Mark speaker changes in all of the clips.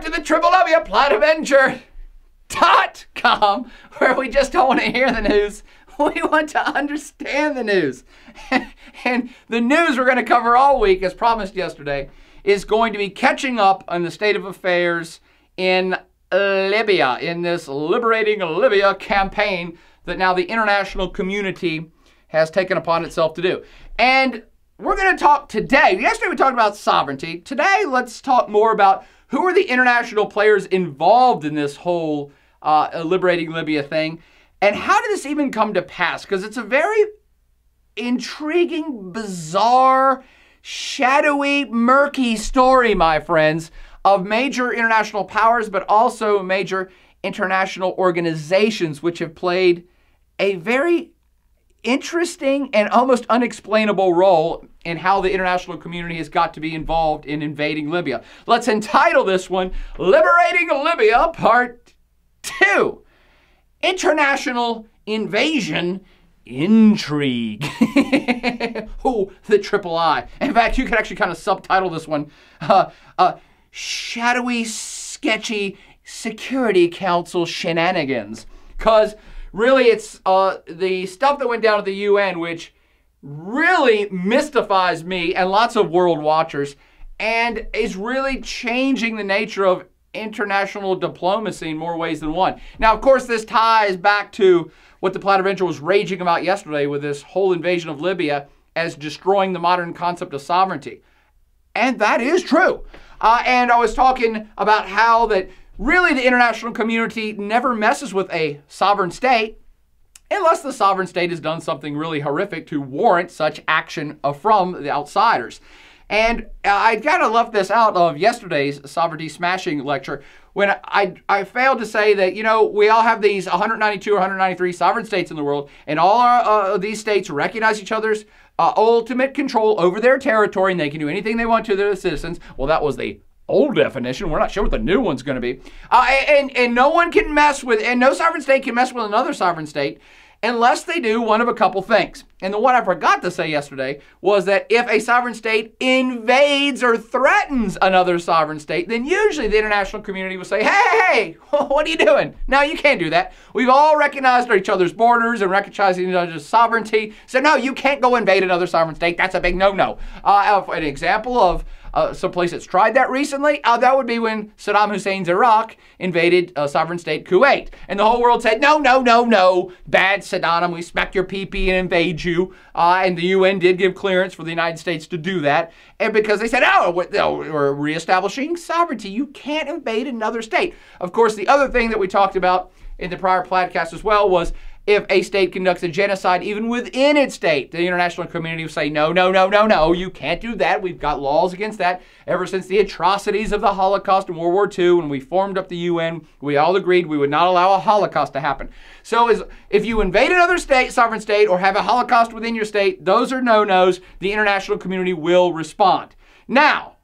Speaker 1: to the www.PlaidAvenger.com, where we just don't want to hear the news. We want to understand the news. And the news we're going to cover all week, as promised yesterday, is going to be catching up on the state of affairs in Libya, in this Liberating Libya campaign that now the international community has taken upon itself to do. And we're going to talk today. Yesterday we talked about sovereignty. Today, let's talk more about who are the international players involved in this whole Liberating Libya thing, and how did this even come to pass? Because it's a very intriguing, bizarre, shadowy, murky story, my friends, of major international powers, but also major international organizations which have played a very interesting and almost unexplainable role in how the international community has got to be involved in invading Libya. Let's entitle this one, Liberating Libya Part 2, International Invasion Intrigue. Oh, the triple I. In fact, you could actually kind of subtitle this one, Shadowy, Sketchy Security Council Shenanigans. Because really, it's the stuff that went down at the UN, which really mystifies me and lots of world watchers, and is really changing the nature of international diplomacy in more ways than one. Now, of course, this ties back to what the Plaid Avenger was raging about yesterday with this whole invasion of Libya as destroying the modern concept of sovereignty. And that is true. And I was talking about how that really the international community never messes with a sovereign state unless the sovereign state has done something really horrific to warrant such action from the outsiders. And I kind of left this out of yesterday's Sovereignty Smashing lecture when I failed to say that, you know, we all have these 192 or 193 sovereign states in the world, and all these states recognize each other's ultimate control over their territory, and they can do anything they want to their citizens. Well, that was the old definition. We're not sure what the new one's going to be. And no one can mess with, and no sovereign state can mess with another sovereign state unless they do one of a couple things. And the one I forgot to say yesterday was that if a sovereign state invades or threatens another sovereign state, then usually the international community will say, hey, what are you doing? No, you can't do that. We've all recognized each other's borders and recognized each other's sovereignty. So no, you can't go invade another sovereign state. That's a big no-no. An example of some place that's tried that recently, that would be when Saddam Hussein's Iraq invaded a sovereign state, Kuwait. And the whole world said, no, bad Saddam, we smack your pee-pee and invade you. And the UN did give clearance for the United States to do that. And because they said, we're reestablishing sovereignty. You can't invade another state. Of course, the other thing that we talked about in the prior podcast as well was if a state conducts a genocide even within its state, the international community will say, no, you can't do that. We've got laws against that. Ever since the atrocities of the Holocaust in World War II, when we formed up the UN, we all agreed we would not allow a Holocaust to happen. So if you invade another state, sovereign state, or have a Holocaust within your state, those are no-nos. The international community will respond. Now,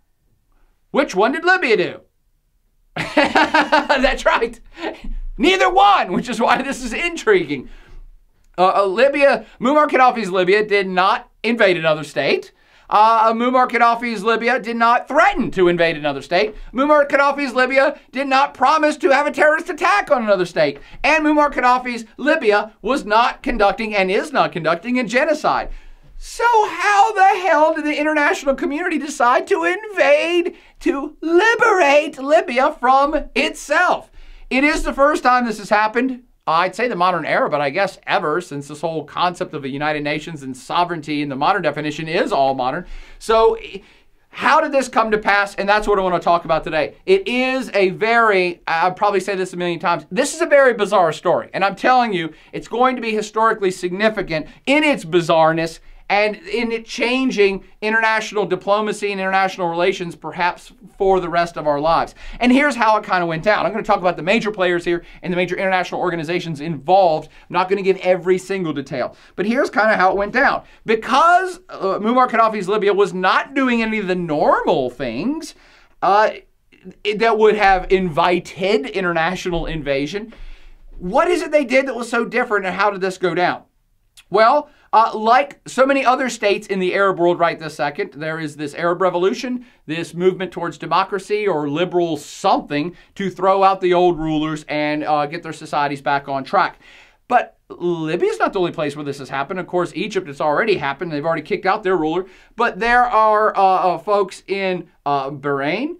Speaker 1: which one did Libya do? That's right. Neither one, which is why this is intriguing. Muammar Gaddafi's Libya did not invade another state. Muammar Gaddafi's Libya did not threaten to invade another state. Muammar Gaddafi's Libya did not promise to have a terrorist attack on another state. And Muammar Gaddafi's Libya was not conducting and is not conducting a genocide. So how the hell did the international community decide to invade, to liberate Libya from itself? It is the first time this has happened, I'd say the modern era, but I guess ever, since this whole concept of the United Nations and sovereignty in the modern definition is all modern. So how did this come to pass? And that's what I want to talk about today. It is a very, I've probably said this a million times, this is a very bizarre story. And I'm telling you, it's going to be historically significant in its bizarreness and in it changing international diplomacy and international relations perhaps for the rest of our lives. And here's how it kind of went down. I'm going to talk about the major players here and the major international organizations involved. I'm not going to give every single detail, but here's kind of how it went down. Because Muammar Gaddafi's Libya was not doing any of the normal things that would have invited international invasion, what is it they did that was so different, and how did this go down? Well, like so many other states in the Arab world right this second, there is this Arab revolution, this movement towards democracy or liberal something to throw out the old rulers and get their societies back on track. But Libya is not the only place where this has happened. Of course, Egypt, it's already happened. They've already kicked out their ruler. But there are folks in Bahrain,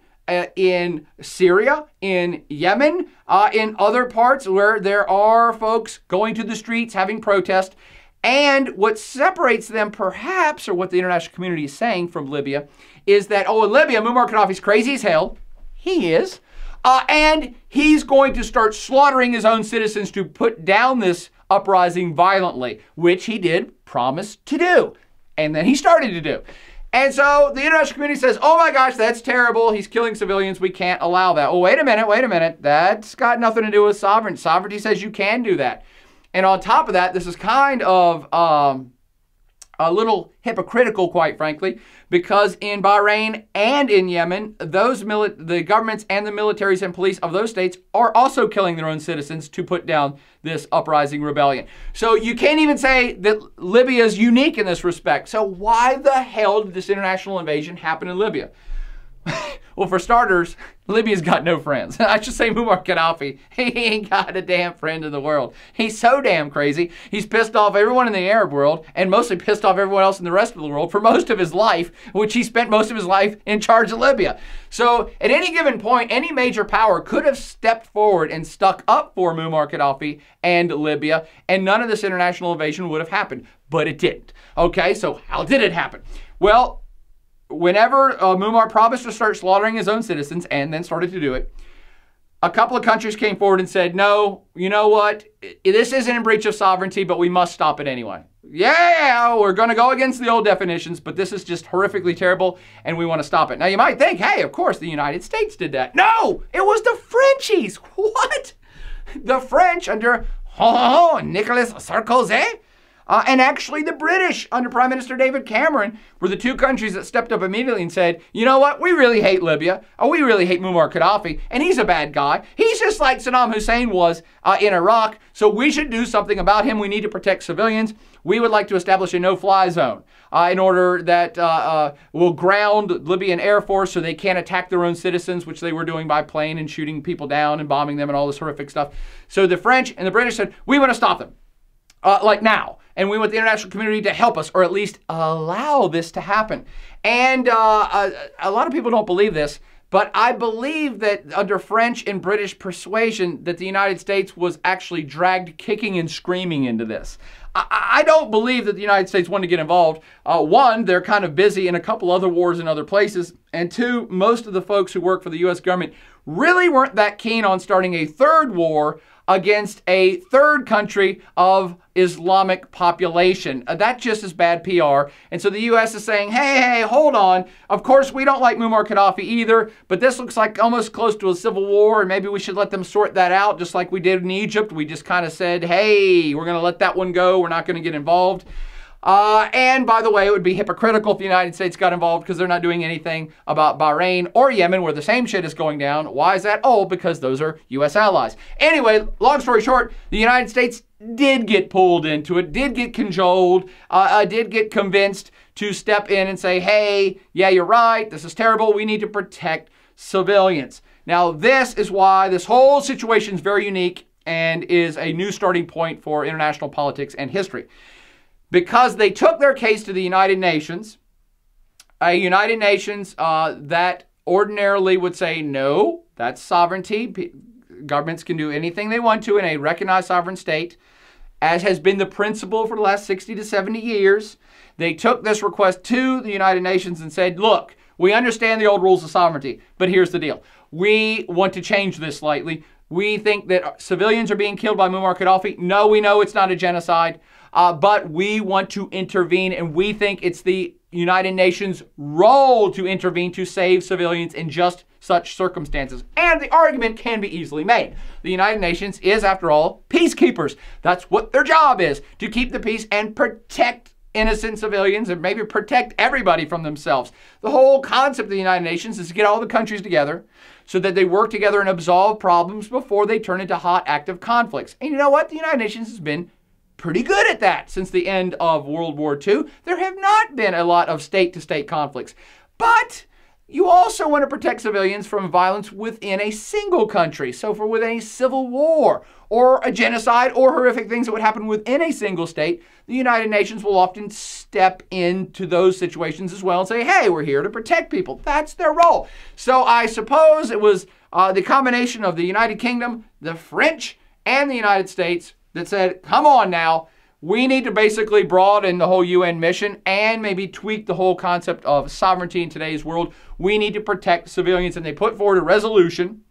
Speaker 1: in Syria, in Yemen, in other parts where there are folks going to the streets having protest. And what separates them perhaps, or what the international community is saying from Libya, is that, oh, in Libya, Muammar Gaddafi's crazy as hell. He is. And he's going to start slaughtering his own citizens to put down this uprising violently, which he did promise to do. And then he started to do. And so the international community says, oh my gosh, that's terrible. He's killing civilians. We can't allow that. Oh, wait a minute. That's got nothing to do with sovereignty. Sovereignty says you can do that. And on top of that, this is kind of a little hypocritical, quite frankly, because in Bahrain and in Yemen, the governments and the militaries and police of those states are also killing their own citizens to put down this uprising rebellion. So you can't even say that Libya is unique in this respect. So why the hell did this international invasion happen in Libya? Well, for starters, Libya's got no friends. I should say Muammar Gaddafi. He ain't got a damn friend in the world. He's so damn crazy. He's pissed off everyone in the Arab world and mostly pissed off everyone else in the rest of the world for most of his life, which he spent most of his life in charge of Libya. So at any given point, any major power could have stepped forward and stuck up for Muammar Gaddafi and Libya, and none of this international invasion would have happened. But it didn't. Okay, so how did it happen? Well, whenever Muammar promised to start slaughtering his own citizens and then started to do it, a couple of countries came forward and said, no, you know what? This isn't in breach of sovereignty, but we must stop it anyway. Yeah, we're going to go against the old definitions, but this is just horrifically terrible and we want to stop it. Now you might think, hey, of course the United States did that. No, it was the Frenchies. What? The French under Nicolas Sarkozy? And actually the British under Prime Minister David Cameron were the two countries that stepped up immediately and said, you know what, we really hate Libya, or we really hate Muammar Gaddafi, and he's a bad guy. He's just like Saddam Hussein was in Iraq, so we should do something about him. We need to protect civilians. We would like to establish a no-fly zone in order that will ground Libyan Air Force so they can't attack their own citizens, which they were doing by plane and shooting people down and bombing them and all this horrific stuff. So the French and the British said, we want to stop them, like now. And we want the international community to help us, or at least allow this to happen. And a lot of people don't believe this, but I believe that under French and British persuasion that the United States was actually dragged kicking and screaming into this. I don't believe that the United States wanted to get involved. One, they're kind of busy in a couple other wars in other places. And two, most of the folks who work for the U.S. government really weren't that keen on starting a third war against a third country of Islamic population. That just is bad PR. And so the U.S. is saying, hey, hold on. Of course, we don't like Muammar Gaddafi either, but this looks like almost close to a civil war, and maybe we should let them sort that out, just like we did in Egypt. We just kind of said, hey, we're going to let that one go. We're not going to get involved. And by the way, it would be hypocritical if the United States got involved because they're not doing anything about Bahrain or Yemen where the same shit is going down. Why is that? Oh, because those are U.S. allies. Anyway, long story short, the United States did get pulled into it, did get cajoled, did get convinced to step in and say, hey, yeah, you're right. This is terrible. We need to protect civilians. Now, this is why this whole situation is very unique and is a new starting point for international politics and history. Because they took their case to the United Nations, a United Nations that ordinarily would say, no, that's sovereignty. Governments can do anything they want to in a recognized sovereign state, as has been the principle for the last 60 to 70 years. They took this request to the United Nations and said, look, we understand the old rules of sovereignty, but here's the deal. We want to change this slightly. We think that civilians are being killed by Muammar Gaddafi. No, we know it's not a genocide. But we want to intervene, and we think it's the United Nations' role to intervene to save civilians in just such circumstances. And the argument can be easily made. The United Nations is, after all, peacekeepers. That's what their job is, to keep the peace and protect innocent civilians and maybe protect everybody from themselves. The whole concept of the United Nations is to get all the countries together so that they work together and absolve problems before they turn into hot, active conflicts. And you know what? The United Nations has been pretty good at that. Since the end of World War II, there have not been a lot of state-to-state conflicts. But you also want to protect civilians from violence within a single country. So for within a civil war or a genocide or horrific things that would happen within a single state, the United Nations will often step into those situations as well and say, hey, we're here to protect people. That's their role. So I suppose it was the combination of the United Kingdom, the French, and the United States that said, come on now, we need to basically broaden the whole UN mission and maybe tweak the whole concept of sovereignty in today's world. We need to protect civilians. And they put forward a resolution,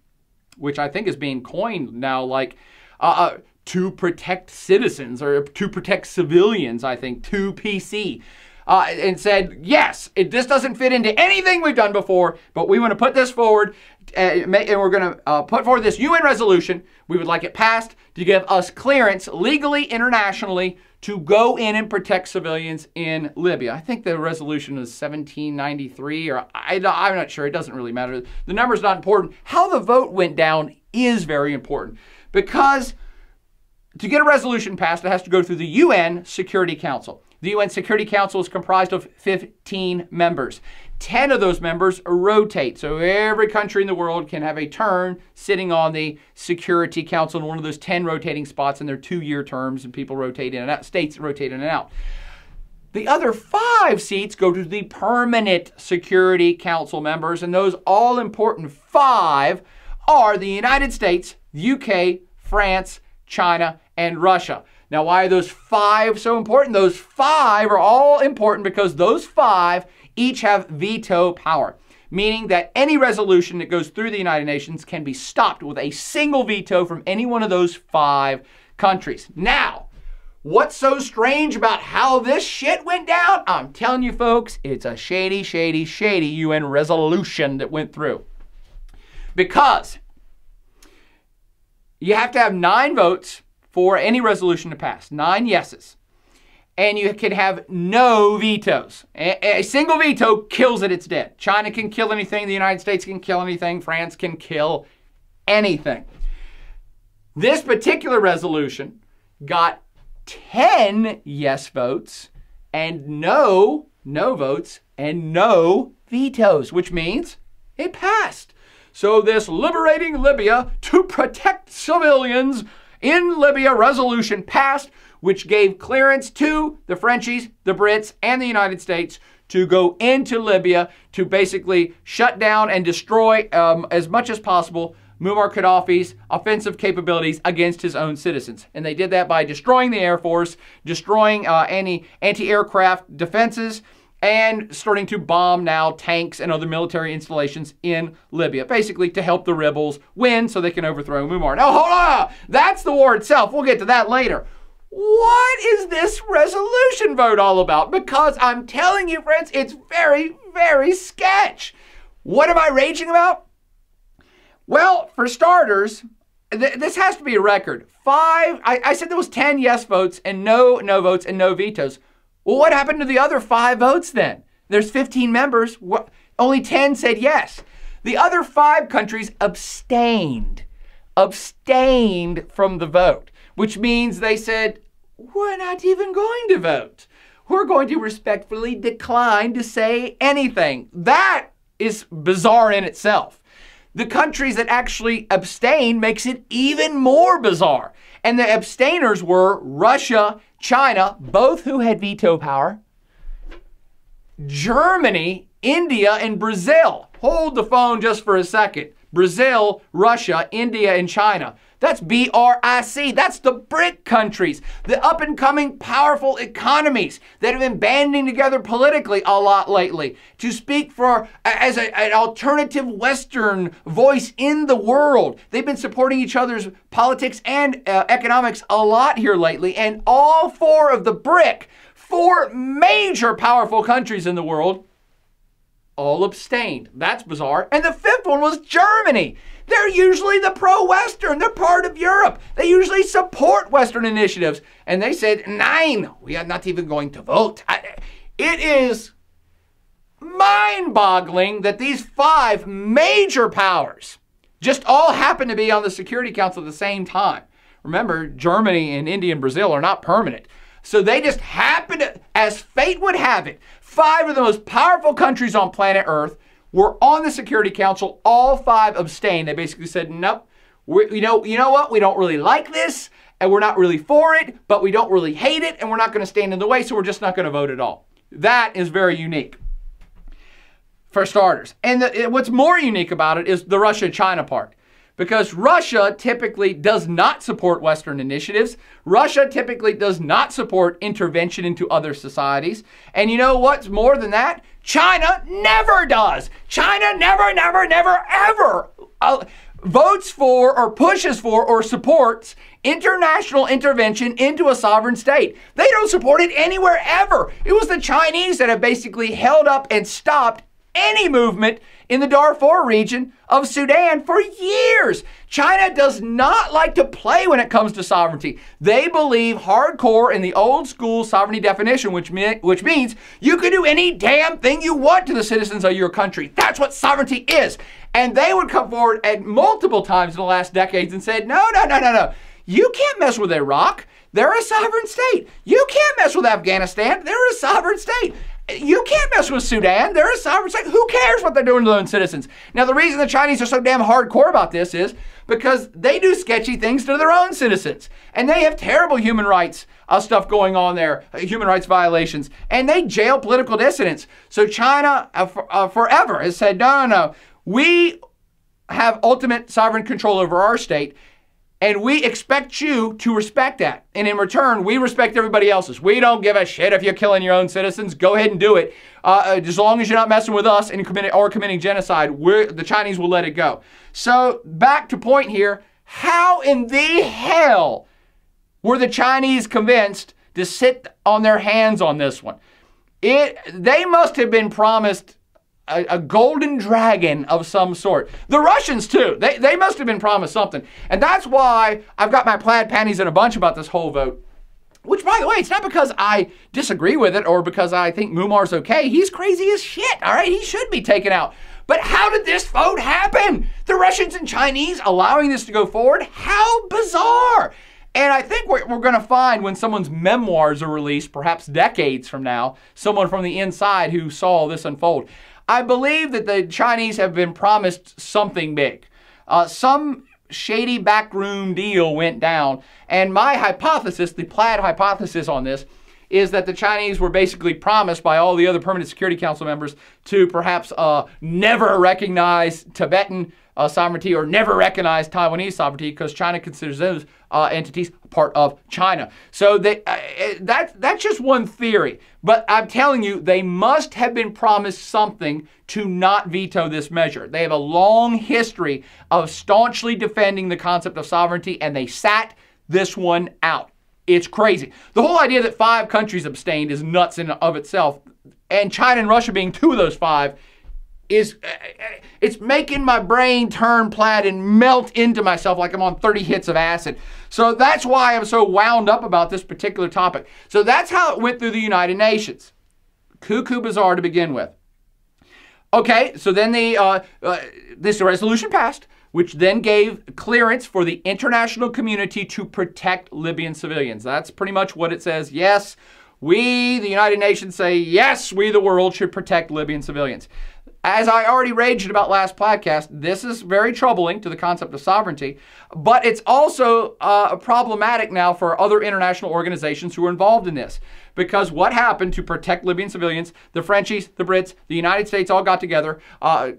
Speaker 1: which I think is being coined now, like to protect citizens or to protect civilians, I think, 2PC. And said, yes, this doesn't fit into anything we've done before, but we want to put this forward, and we're going to put forward this UN resolution. We would like it passed to give us clearance legally, internationally, to go in and protect civilians in Libya. I think the resolution is 1793, or I'm not sure. It doesn't really matter. The number's not important. How the vote went down is very important, because to get a resolution passed, it has to go through the UN Security Council. The UN Security Council is comprised of 15 members. 10 of those members rotate. So every country in the world can have a turn sitting on the Security Council in one of those 10 rotating spots, and they're 2-year terms, and people rotate in and out. States rotate in and out. The other 5 seats go to the permanent Security Council members, and those all-important 5 are the United States, the UK, France, China, and Russia. Now, why are those 5 so important? Those 5 are all important because those 5 each have veto power, meaning that any resolution that goes through the United Nations can be stopped with a single veto from any one of those 5 countries. Now, what's so strange about how this shit went down? I'm telling you, folks, it's a shady, shady, shady UN resolution that went through. Because you have to have 9 votes for any resolution to pass, 9 yeses. And you can have no vetoes. A single veto kills it, it's dead. China can kill anything, the United States can kill anything, France can kill anything. This particular resolution got 10 yes votes and no votes and no vetoes, which means it passed. So this Liberating Libya to protect civilians in Libya resolution passed, which gave clearance to the Frenchies, the Brits, and the United States to go into Libya to basically shut down and destroy as much as possible Muammar Gaddafi's offensive capabilities against his own citizens. And they did that by destroying the Air Force, destroying any anti-aircraft defenses, and starting to bomb now tanks and other military installations in Libya, basically to help the rebels win so they can overthrow Muammar. Now, hold on! That's the war itself. We'll get to that later. What is this resolution vote all about? Because I'm telling you, friends, it's very, very sketch. What am I raging about? Well, for starters, this has to be a record. I said there was 10 yes votes and no votes and no vetoes. Well, what happened to the other 5 votes then? There's 15 members. Only 10 said yes. The other 5 countries abstained from the vote, which means they said, we're not even going to vote. We're going to respectfully decline to say anything. That is bizarre in itself. The countries that actually abstain makes it even more bizarre. And the abstainers were Russia, China, both who had veto power, Germany, India, and Brazil. Hold the phone just for a second. Brazil, Russia, India, and China. That's BRIC. That's the BRIC countries, the up-and-coming powerful economies that have been banding together politically a lot lately to speak for as an alternative Western voice in the world. They've been supporting each other's politics and economics a lot here lately, and all 4 of the BRIC, 4 major powerful countries in the world, all abstained. That's bizarre. And the 5th one was Germany. They're usually the pro-Western. They're part of Europe. They usually support Western initiatives. And they said, "Nein, we are not even going to vote." It is mind-boggling that these 5 major powers just all happen to be on the Security Council at the same time. remember, Germany and India and Brazil are not permanent. So they just happen to, as fate would have it, 5 of the most powerful countries on planet Earth were on the Security Council. All 5 abstained. They basically said, nope, you know what? We don't really like this, and we're not really for it, but we don't really hate it, and we're not going to stand in the way, so we're just not going to vote at all. That is very unique, for starters. And what's more unique about it is the Russia-China part. Because Russia typically does not support Western initiatives. Russia typically does not support intervention into other societies. And you know what's more than that? China never does. China never, ever votes for or pushes for or supports international intervention into a sovereign state. They don't support it anywhere ever. It was the Chinese that have basically held up and stopped any movement in the Darfur region of Sudan for years. China does not like to play when it comes to sovereignty. They believe hardcore in the old school sovereignty definition, which means you can do any damn thing you want to the citizens of your country. That's what sovereignty is. And they would come forward at multiple times in the last decades and said, no. You can't mess with Iraq. They're a sovereign state. You can't mess with Afghanistan. They're a sovereign state. You can't mess with Sudan. They're a sovereign state. Who cares what they're doing to their own citizens? Now, the reason the Chinese are so damn hardcore about this is because they do sketchy things to their own citizens. And they have terrible human rights stuff going on there, human rights violations. And they jail political dissidents. So China forever has said, no. We have ultimate sovereign control over our state. And we expect you to respect that. And in return, we respect everybody else's. We don't give a shit if you're killing your own citizens. Go ahead and do it. As long as you're not messing with us and committing genocide, the Chinese will let it go. So back to point here, how in the hell were the Chinese convinced to sit on their hands on this one? They must have been promised a golden dragon of some sort. The Russians too. They must have been promised something. And that's why I've got my plaid panties in a bunch about this whole vote. Which, by the way, it's not because I disagree with it or because I think Muammar's okay. He's crazy as shit, all right? He should be taken out. But how did this vote happen? The Russians and Chinese allowing this to go forward? How bizarre. And I think what we're going to find when someone's memoirs are released, perhaps decades from now, someone from the inside who saw this unfold. I believe that the Chinese have been promised something big. Some shady backroom deal went down. And my hypothesis, the Plaid hypothesis on this, is that the Chinese were basically promised by all the other Permanent Security Council members to perhaps never recognize Tibetan sovereignty or never recognize Taiwanese sovereignty because China considers those entities part of China. So that's just one theory. But I'm telling you, they must have been promised something to not veto this measure. They have a long history of staunchly defending the concept of sovereignty, and they sat this one out. It's crazy. The whole idea that 5 countries abstained is nuts in and of itself. And China and Russia being 2 of those 5 is, it's making my brain turn plaid and melt into myself like I'm on 30 hits of acid. So that's why I'm so wound up about this particular topic. So that's how it went through the United Nations. Cuckoo bizarre to begin with. Okay, so then this resolution passed, which then gave clearance for the international community to protect Libyan civilians. That's pretty much what it says. Yes, we, the United Nations, say, yes, we, the world, should protect Libyan civilians. As I already raged about last podcast, this is very troubling to the concept of sovereignty, but it's also problematic now for other international organizations who are involved in this. Because what happened to protect Libyan civilians, the Frenchies, the Brits, the United States all got together,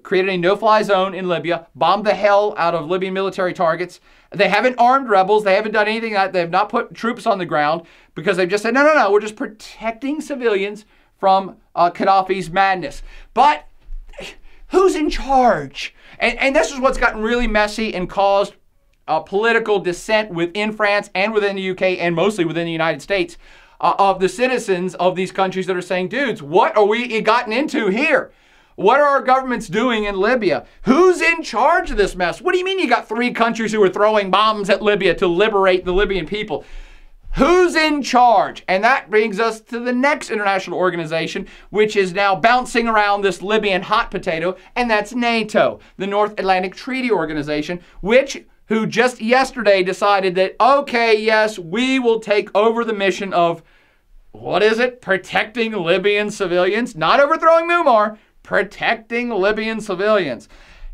Speaker 1: created a no-fly zone in Libya, bombed the hell out of Libyan military targets. They haven't armed rebels. They haven't done anything. They have not put troops on the ground because they've just said, no, we're just protecting civilians from Gaddafi's madness. But who's in charge? And this is what's gotten really messy and caused political dissent within France and within the UK and mostly within the United States of the citizens of these countries that are saying, dudes, what are we gotten into here? What are our governments doing in Libya? Who's in charge of this mess? What do you mean you got 3 countries who are throwing bombs at Libya to liberate the Libyan people? Who's in charge? And that brings us to the next international organization, which is now bouncing around this Libyan hot potato, and that's NATO, the North Atlantic Treaty Organization, which who just yesterday decided that, okay, yes, we will take over the mission of, what is it? Protecting Libyan civilians, not overthrowing Muammar, protecting Libyan civilians.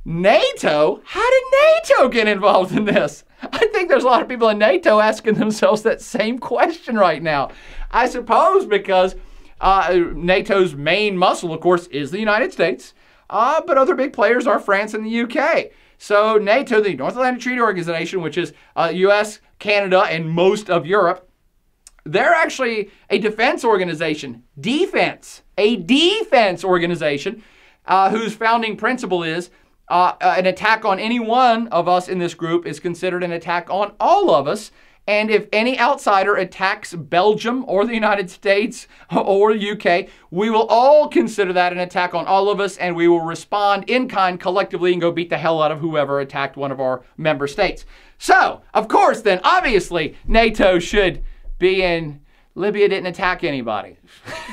Speaker 1: NATO? How did NATO get involved in this? I think there's a lot of people in NATO asking themselves that same question right now. I suppose because NATO's main muscle, of course, is the United States, but other big players are France and the UK. So NATO, the North Atlantic Treaty Organization, which is US, Canada, and most of Europe, they're actually a defense organization. A defense organization whose founding principle is an attack on any one of us in this group is considered an attack on all of us. And if any outsider attacks Belgium or the United States or the UK, we will all consider that an attack on all of us, and we will respond in kind collectively and go beat the hell out of whoever attacked one of our member states. So, of course, then, obviously, NATO should be in. Libya didn't attack anybody.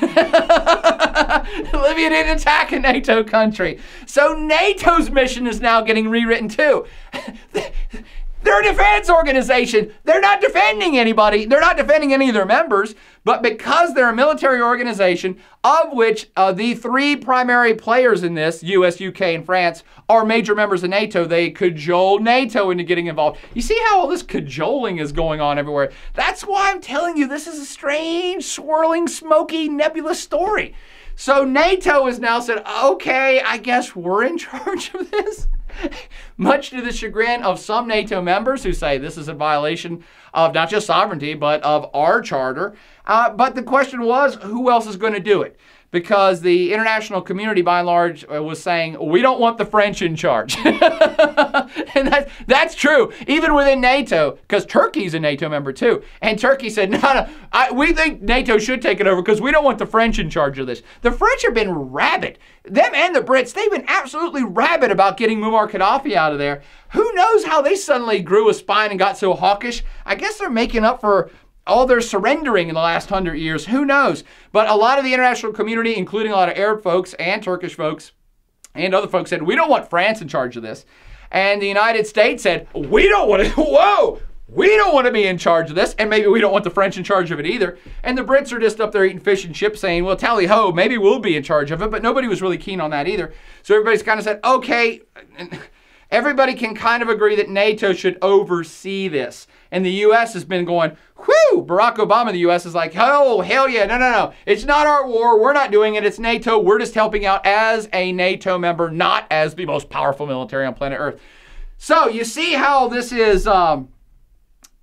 Speaker 1: Libya didn't attack a NATO country. So NATO's mission is now getting rewritten too. They're a defense organization. They're not defending anybody. They're not defending any of their members. But because they're a military organization, of which the three primary players in this, US, UK, and France, are major members of NATO, they cajole NATO into getting involved. You see how all this cajoling is going on everywhere? That's why I'm telling you this is a strange, swirling, smoky, nebulous story. So NATO has now said, okay, I guess we're in charge of this. Much to the chagrin of some NATO members who say this is a violation of not just sovereignty, but of our charter. But the question was, who else is going to do it? Because the international community, by and large, was saying, we don't want the French in charge. And that's true, even within NATO, because Turkey's a NATO member too. And Turkey said, no, we think NATO should take it over because we don't want the French in charge of this. The French have been rabid. Them and the Brits, they've been absolutely rabid about getting Muammar Gaddafi out of there. Who knows how they suddenly grew a spine and got so hawkish? I guess they're making up for all their surrendering in the last 100 years. Who knows? But a lot of the international community, including a lot of Arab folks and Turkish folks and other folks, said, we don't want France in charge of this. And the United States said, we don't want to, we don't want to be in charge of this. And maybe we don't want the French in charge of it either. And the Brits are just up there eating fish and chips saying, well, tally ho, maybe we'll be in charge of it. But nobody was really keen on that either. So everybody's kind of said, okay, everybody can kind of agree that NATO should oversee this. And the U.S. has been going, whew, Barack Obama, the U.S. is like, oh, hell yeah, no. It's not our war. We're not doing it. It's NATO. We're just helping out as a NATO member, not as the most powerful military on planet Earth. So you see how this is,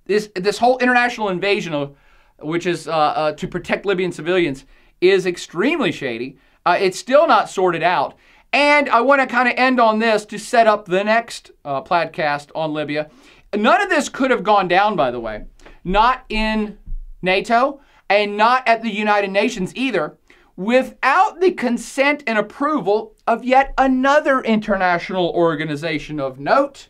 Speaker 1: this whole international invasion, which is to protect Libyan civilians, is extremely shady. It's still not sorted out. And I want to kind of end on this to set up the next Plaidcast on Libya. None of this could have gone down, by the way, not in NATO and not at the United Nations either, without the consent and approval of yet another international organization of note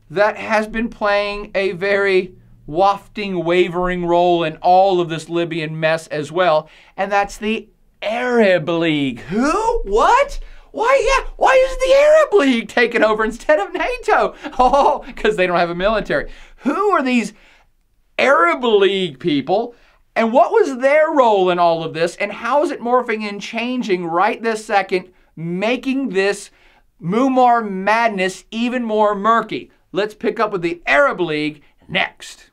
Speaker 1: that has been playing a very wafting, wavering role in all of this Libyan mess as well, and that's the Arab League. Who? What? Why is the Arab League taking over instead of NATO? Oh, because they don't have a military. Who are these Arab League people? And what was their role in all of this? And how is it morphing and changing right this second, making this Muammar madness even more murky? Let's pick up with the Arab League next.